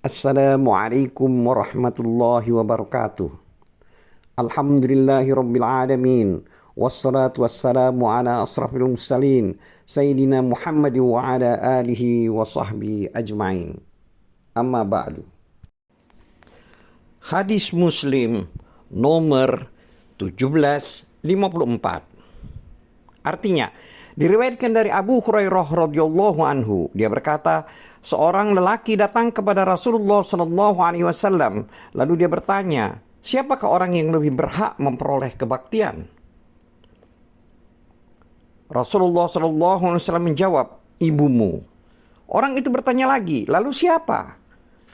Assalamualaikum warahmatullahi wabarakatuh. Alhamdulillahi rabbil alamin. Wassalatu wassalamu ala asrafil mursalin Sayyidina Muhammad wa ala alihi wa sahbihi ajma'in. Amma ba'du. Hadis Muslim nomor 1754. Artinya, diriwayatkan dari Abu Hurairah radhiyallahu anhu, dia berkata, seorang lelaki datang kepada Rasulullah sallallahu alaihi wasallam, lalu dia bertanya, siapakah orang yang lebih berhak memperoleh kebaktian? Rasulullah sallallahu alaihi wasallam menjawab, ibumu. Orang itu bertanya lagi, lalu siapa?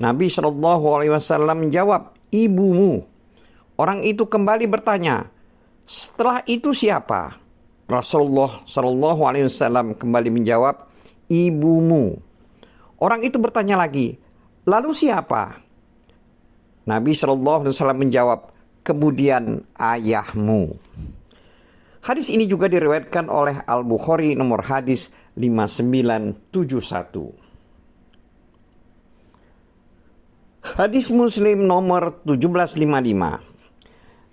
Nabi sallallahu alaihi wasallam menjawab, ibumu. Orang itu kembali bertanya, setelah itu siapa? Rasulullah sallallahu alaihi wasallam kembali menjawab, ibumu. Orang itu bertanya lagi, lalu siapa? Nabi sallallahu alaihi wasallam menjawab, kemudian ayahmu. Hadis ini juga diriwayatkan oleh Al-Bukhari nomor hadis 5971. Hadis Muslim nomor 1755.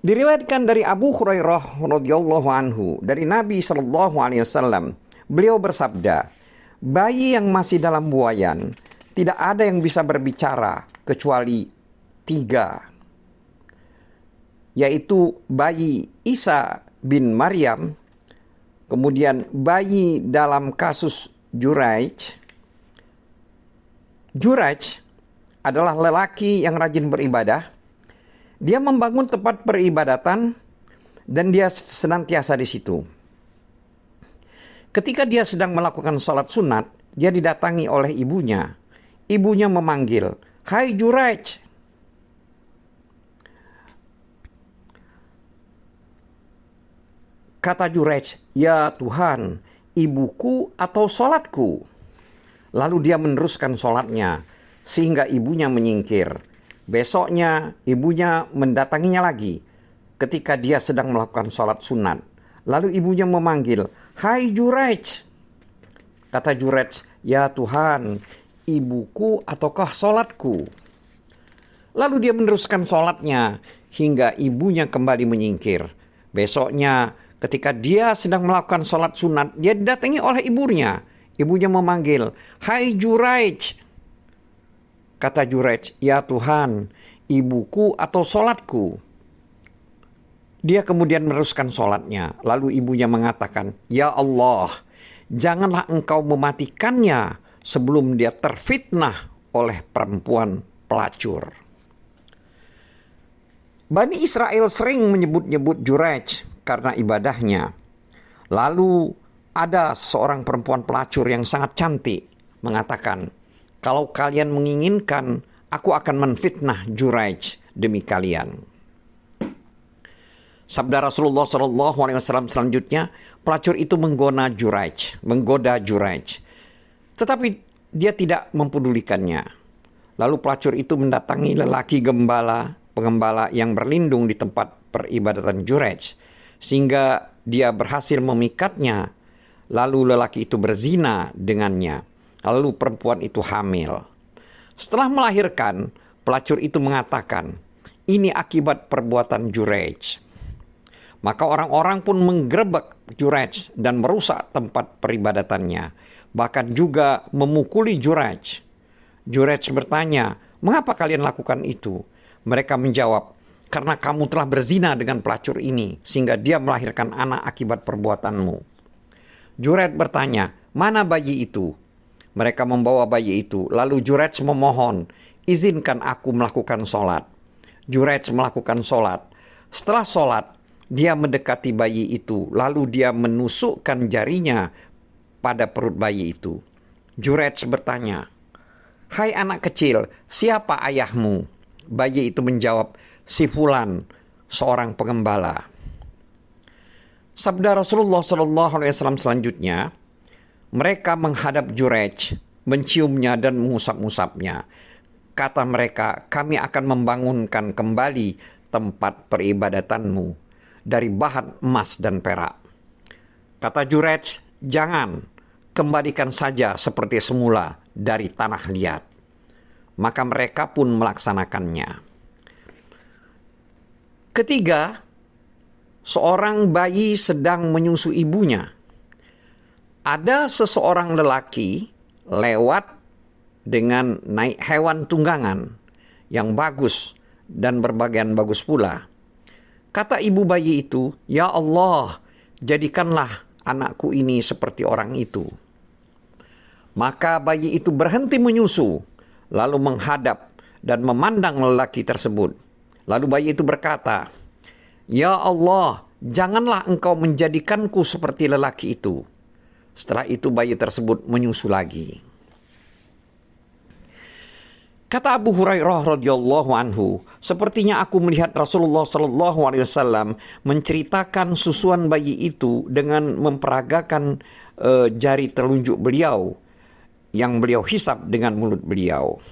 Diriwayatkan dari Abu Hurairah radhiyallahu anhu dari Nabi sallallahu alaihi wasallam, beliau bersabda, bayi yang masih dalam buayan tidak ada yang bisa berbicara kecuali 3, yaitu bayi Isa bin Maryam, kemudian bayi dalam kasus Juraij. Juraij adalah lelaki yang rajin beribadah. Dia membangun tempat peribadatan dan dia senantiasa di situ. Ketika dia sedang melakukan sholat sunat, dia didatangi oleh ibunya. Ibunya memanggil, hai Juraij. Kata Juraij, ya Tuhan, ibuku atau sholatku? Lalu dia meneruskan sholatnya, sehingga ibunya menyingkir. Besoknya ibunya mendatanginya lagi ketika dia sedang melakukan sholat sunat. Lalu ibunya memanggil, hai Juraij. Kata Juraij, ya Tuhan, ibuku ataukah sholatku? Lalu dia meneruskan sholatnya hingga ibunya kembali menyingkir. Besoknya ketika dia sedang melakukan sholat sunat, dia didatangi oleh ibunya. Ibunya memanggil, hai Juraij. Kata Juraij, ya Tuhan, ibuku atau sholatku? Dia kemudian meneruskan sholatnya. Lalu ibunya mengatakan, ya Allah, janganlah engkau mematikannya sebelum dia terfitnah oleh perempuan pelacur. Bani Israel sering menyebut-nyebut Juraij karena ibadahnya. Lalu ada seorang perempuan pelacur yang sangat cantik mengatakan, kalau kalian menginginkan, aku akan menfitnah Juraij demi kalian. Sabda Rasulullah SAW selanjutnya, pelacur itu menggoda Juraij. Tetapi dia tidak mempedulikannya. Lalu pelacur itu mendatangi lelaki pengembala yang berlindung di tempat peribadatan Juraij, sehingga dia berhasil memikatnya. Lalu lelaki itu berzina dengannya. Lalu perempuan itu hamil. Setelah melahirkan, pelacur itu mengatakan, ini akibat perbuatan Juraij. Maka orang-orang pun menggerebek Juraij dan merusak tempat peribadatannya. Bahkan juga memukuli Juraij. Juraij bertanya, mengapa kalian lakukan itu? Mereka menjawab, karena kamu telah berzina dengan pelacur ini, sehingga dia melahirkan anak akibat perbuatanmu. Juraij bertanya, mana bayi itu? Mereka membawa bayi itu. Lalu Juraij memohon, izinkan aku melakukan sholat. Juraij melakukan sholat. Setelah sholat, dia mendekati bayi itu. Lalu dia menusukkan jarinya pada perut bayi itu. Juraij bertanya, hai anak kecil, siapa ayahmu? Bayi itu menjawab, si Fulan, seorang pengembala. Sabda Rasulullah SAW selanjutnya, mereka menghadap Juraij, menciumnya dan mengusap-usapnya. Kata mereka, kami akan membangunkan kembali tempat peribadatanmu dari bahan emas dan perak. Kata Juraij, jangan, kembalikan saja seperti semula dari tanah liat. maka mereka pun melaksanakannya. Ketiga, seorang bayi sedang menyusu ibunya. Ada seseorang lelaki lewat dengan naik hewan tunggangan yang bagus dan berbagian bagus pula. Kata ibu bayi itu, "Ya Allah, jadikanlah anakku ini seperti orang itu." Maka bayi itu berhenti menyusu, lalu menghadap dan memandang lelaki tersebut. Lalu bayi itu berkata, "Ya Allah, janganlah engkau menjadikanku seperti lelaki itu." Setelah itu bayi tersebut menyusu lagi. Kata Abu Hurairah radhiyallahu anhu, "Sepertinya aku melihat Rasulullah sallallahu alaihi wasallam menceritakan susuan bayi itu dengan memperagakan jari telunjuk beliau yang beliau hisap dengan mulut beliau."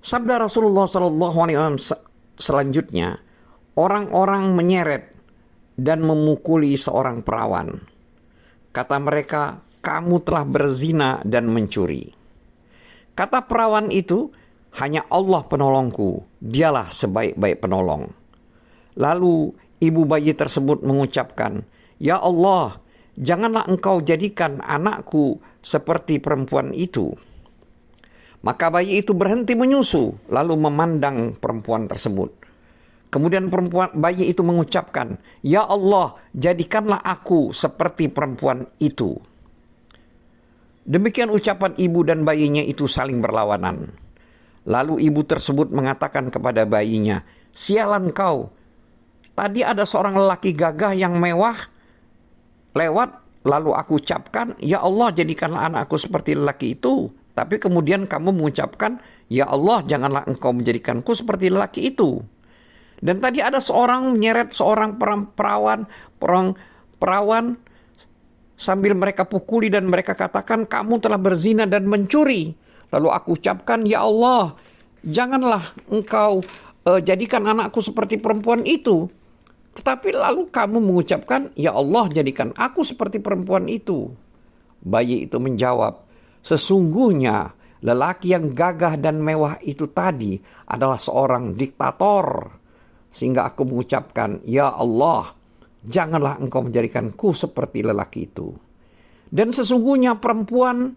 Sabda Rasulullah sallallahu alaihi wasallam selanjutnya, orang-orang menyeret dan memukuli seorang perawan. Kata mereka, "Kamu telah berzina dan mencuri." Kata perawan itu, "Hanya Allah penolongku, dialah sebaik-baik penolong." Lalu ibu bayi tersebut mengucapkan, "Ya Allah, janganlah engkau jadikan anakku seperti perempuan itu." Maka bayi itu berhenti menyusu, lalu memandang perempuan tersebut. Kemudian bayi itu mengucapkan, "Ya Allah, jadikanlah aku seperti perempuan itu." Demikian ucapan ibu dan bayinya itu saling berlawanan. Lalu ibu tersebut mengatakan kepada bayinya, "Sialan kau, tadi ada seorang lelaki gagah yang mewah lewat, lalu aku ucapkan, 'Ya Allah, jadikanlah anakku seperti lelaki itu.' Tapi kemudian kamu mengucapkan, 'Ya Allah, janganlah engkau menjadikanku seperti lelaki itu.' Dan tadi ada seorang menyeret seorang perawan sambil mereka pukuli dan mereka katakan, 'Kamu telah berzina dan mencuri.' Lalu aku ucapkan, 'Ya Allah, janganlah engkau jadikan anakku seperti perempuan itu.' Tetapi lalu kamu mengucapkan, 'Ya Allah, jadikan aku seperti perempuan itu.' Bayi itu menjawab, 'Sesungguhnya lelaki yang gagah dan mewah itu tadi adalah seorang diktator. Sehingga aku mengucapkan, Ya Allah, janganlah engkau menjadikanku seperti lelaki itu. Dan sesungguhnya perawan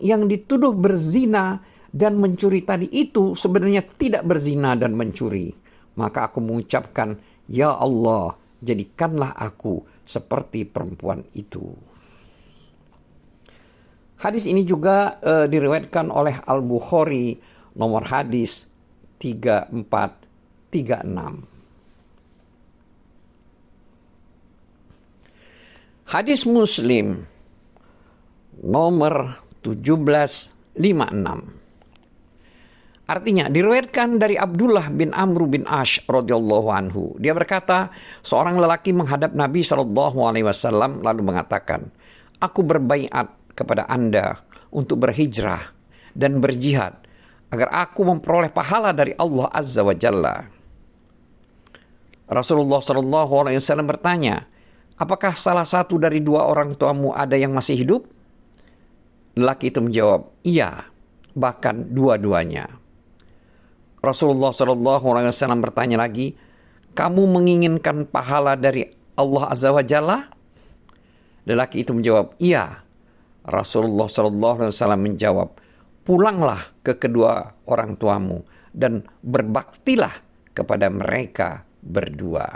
yang dituduh berzina dan mencuri tadi itu sebenarnya tidak berzina dan mencuri. Maka aku mengucapkan, Ya Allah, jadikanlah aku seperti perempuan itu." Hadis ini juga diriwayatkan oleh Al-Bukhari, nomor hadis 3436. Hadis Muslim nomor 1756. Artinya diriwayatkan dari Abdullah bin Amr bin Ash radhiyallahu anhu. Dia berkata, seorang lelaki menghadap Nabi SAW lalu mengatakan, "Aku berbaiat kepada Anda untuk berhijrah dan berjihad agar aku memperoleh pahala dari Allah Azza wa Jalla." Rasulullah SAW bertanya, "Apakah salah satu dari dua orang tuamu ada yang masih hidup?" Lelaki itu menjawab, "Iya, bahkan dua-duanya." Rasulullah SAW bertanya lagi, "Kamu menginginkan pahala dari Allah Azza wa Jalla?" Lelaki itu menjawab, "Iya." Rasulullah SAW menjawab, "Pulanglah ke kedua orang tuamu dan berbaktilah kepada mereka berdua."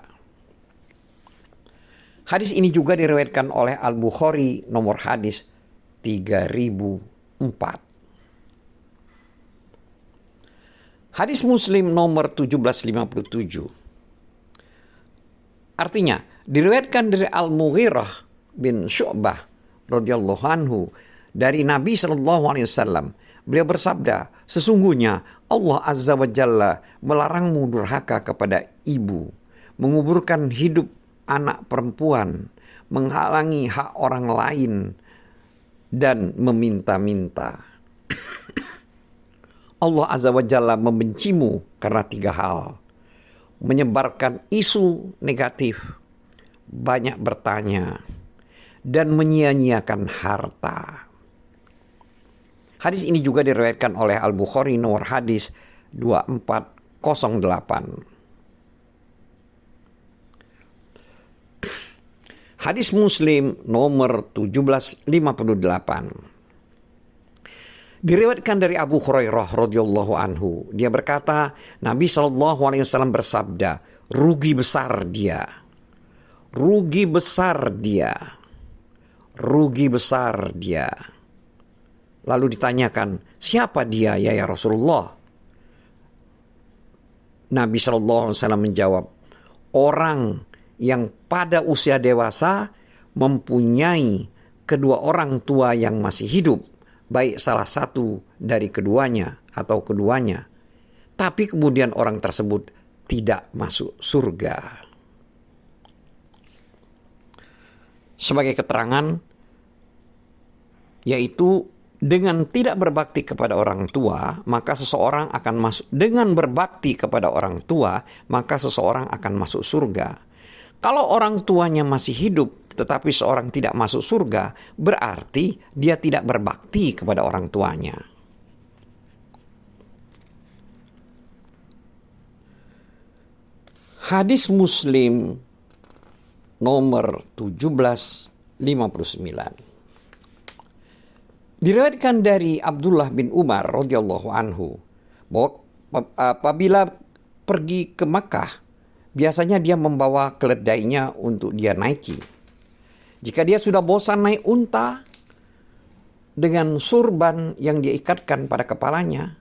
Hadis ini juga diriwayatkan oleh Al-Bukhari, nomor hadis 3004. Hadis Muslim nomor 1757. Artinya, diriwayatkan dari Al-Mughirah bin Syu'bah radhiyallahu anhu dari Nabi SAW. Beliau bersabda, "Sesungguhnya Allah Azza wa Jalla melarangmu durhaka kepada ibu, menguburkan hidup anak perempuan, menghalangi hak orang lain, dan meminta-minta." Allah Azza wa Jalla membencimu karena 3 hal. Menyebarkan isu negatif, banyak bertanya, dan menyia-nyiakan harta. Hadis ini juga diriwayatkan oleh Al-Bukhari nomor hadis 2408. Hadis Muslim nomor 1758. Diriwayatkan dari Abu Hurairah radhiyallahu anhu. Dia berkata, Nabi SAW bersabda, rugi besar dia. Rugi besar dia. Rugi besar dia. Lalu ditanyakan, siapa dia ya Rasulullah? Nabi SAW menjawab, orang yang pada usia dewasa mempunyai kedua orang tua yang masih hidup, baik salah satu dari keduanya atau keduanya, tapi kemudian orang tersebut tidak masuk surga. Sebagai keterangan, yaitu dengan tidak berbakti kepada orang tua, maka seseorang akan masuk. Dengan berbakti kepada orang tua, maka seseorang akan masuk surga. Kalau orang tuanya masih hidup, tetapi seorang tidak masuk surga, berarti dia tidak berbakti kepada orang tuanya. Hadis Muslim nomor 1759. Diriwayatkan dari Abdullah bin Umar radhiyallahu anhu bahwa apabila pergi ke Makkah, biasanya dia membawa keledainya untuk dia naiki. Jika dia sudah bosan naik unta dengan surban yang dia ikatkan pada kepalanya,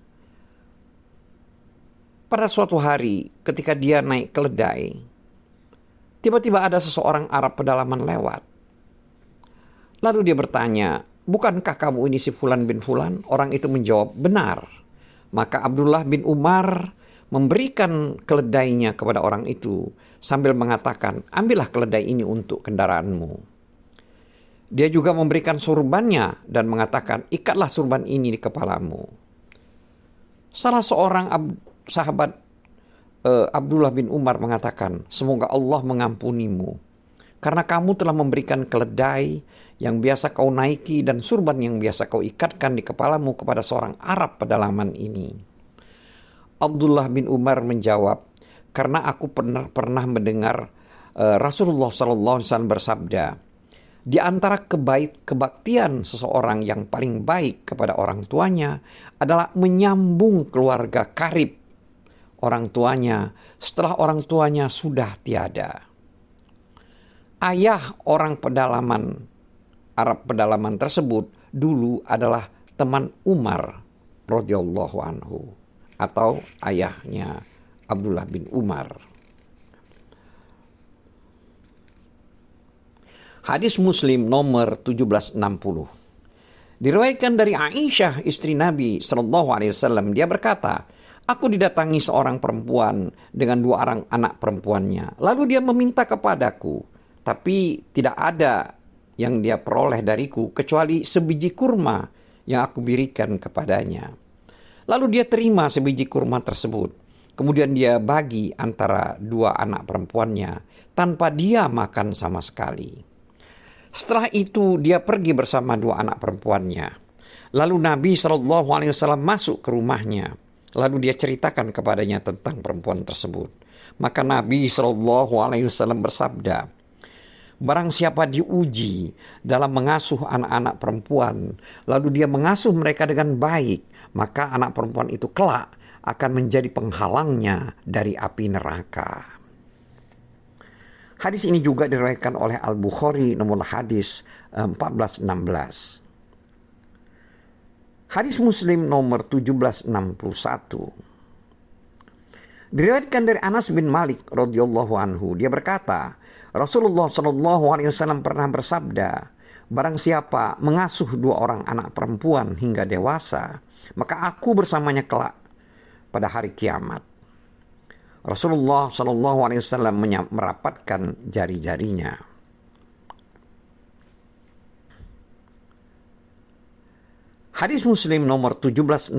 pada suatu hari ketika dia naik keledai, tiba-tiba ada seseorang Arab pedalaman lewat. Lalu dia bertanya, bukankah kamu ini si Fulan bin Fulan? Orang itu menjawab, benar. Maka Abdullah bin Umar memberikan keledainya kepada orang itu sambil mengatakan, ambillah keledai ini untuk kendaraanmu. Dia juga memberikan surbannya dan mengatakan, ikatlah surban ini di kepalamu. Salah seorang sahabat Abdullah bin Umar mengatakan, semoga Allah mengampunimu karena kamu telah memberikan keledai yang biasa kau naiki dan surban yang biasa kau ikatkan di kepalamu kepada seorang Arab pedalaman ini. Abdullah bin Umar menjawab, karena aku pernah mendengar Rasulullah SAW bersabda, di antara kebaktian seseorang yang paling baik kepada orang tuanya adalah menyambung keluarga karib orang tuanya setelah orang tuanya sudah tiada. Ayah orang Arab pedalaman tersebut dulu adalah teman Umar radhiyallahu anhu, atau ayahnya Abdullah bin Umar. Hadis Muslim nomor 1760. Diriwayatkan dari Aisyah istri Nabi SAW. Dia berkata, aku didatangi seorang perempuan dengan 2 orang anak perempuannya. Lalu dia meminta kepadaku, tapi tidak ada yang dia peroleh dariku kecuali sebiji kurma yang aku berikan kepadanya. Lalu dia terima sebiji kurma tersebut. Kemudian dia bagi antara 2 anak perempuannya tanpa dia makan sama sekali. Setelah itu dia pergi bersama 2 anak perempuannya. Lalu Nabi SAW masuk ke rumahnya. Lalu dia ceritakan kepadanya tentang perempuan tersebut. Maka Nabi SAW bersabda, barang siapa diuji dalam mengasuh anak-anak perempuan, lalu dia mengasuh mereka dengan baik, maka anak perempuan itu kelak akan menjadi penghalangnya dari api neraka. Hadis ini juga diriwayatkan oleh Al-Bukhari nomor hadis 1416. Hadis Muslim nomor 1761. Diriwayatkan dari Anas bin Malik radhiyallahu anhu. Dia berkata, Rasulullah SAW pernah bersabda, barang siapa mengasuh 2 orang anak perempuan hingga dewasa, maka aku bersamanya kelak pada hari kiamat. Rasulullah SAW merapatkan jari-jarinya. Hadis Muslim nomor 1762.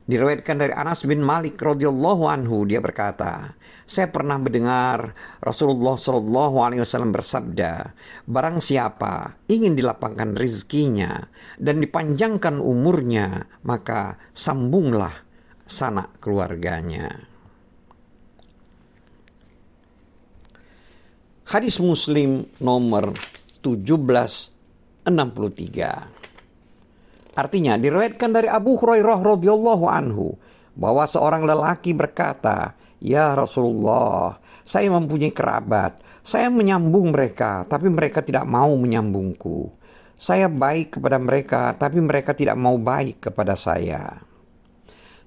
Diriwayatkan dari Anas bin Malik radhiyallahu anhu, dia berkata, saya pernah mendengar Rasulullah Shallallahu Alaihi Wasallam bersabda, barang siapa ingin dilapangkan rezekinya dan dipanjangkan umurnya, maka sambunglah sanak keluarganya. Hadis Muslim nomor 1763. Artinya diriwayatkan dari Abu Hurairah radhiyallahu anhu bahwa seorang lelaki berkata, "Ya Rasulullah, saya mempunyai kerabat. Saya menyambung mereka, tapi mereka tidak mau menyambungku. Saya baik kepada mereka, tapi mereka tidak mau baik kepada saya.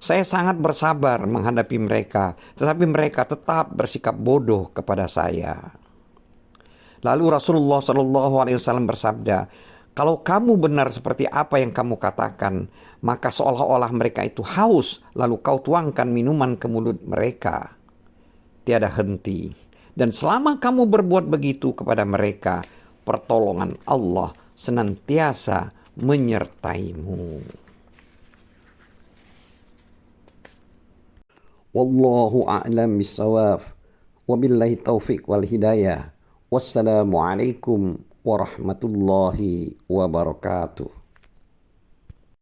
Saya sangat bersabar menghadapi mereka, tetapi mereka tetap bersikap bodoh kepada saya." Lalu Rasulullah Shallallahu Alaihi Wasallam bersabda, kalau kamu benar seperti apa yang kamu katakan, maka seolah-olah mereka itu haus, lalu kau tuangkan minuman ke mulut mereka. Tiada henti. Dan selama kamu berbuat begitu kepada mereka, pertolongan Allah senantiasa menyertaimu. Wallahu a'lam bissawab. Wabillahi taufiq wal hidayah. Wassalamualaikum warahmatullahi wabarakatuh.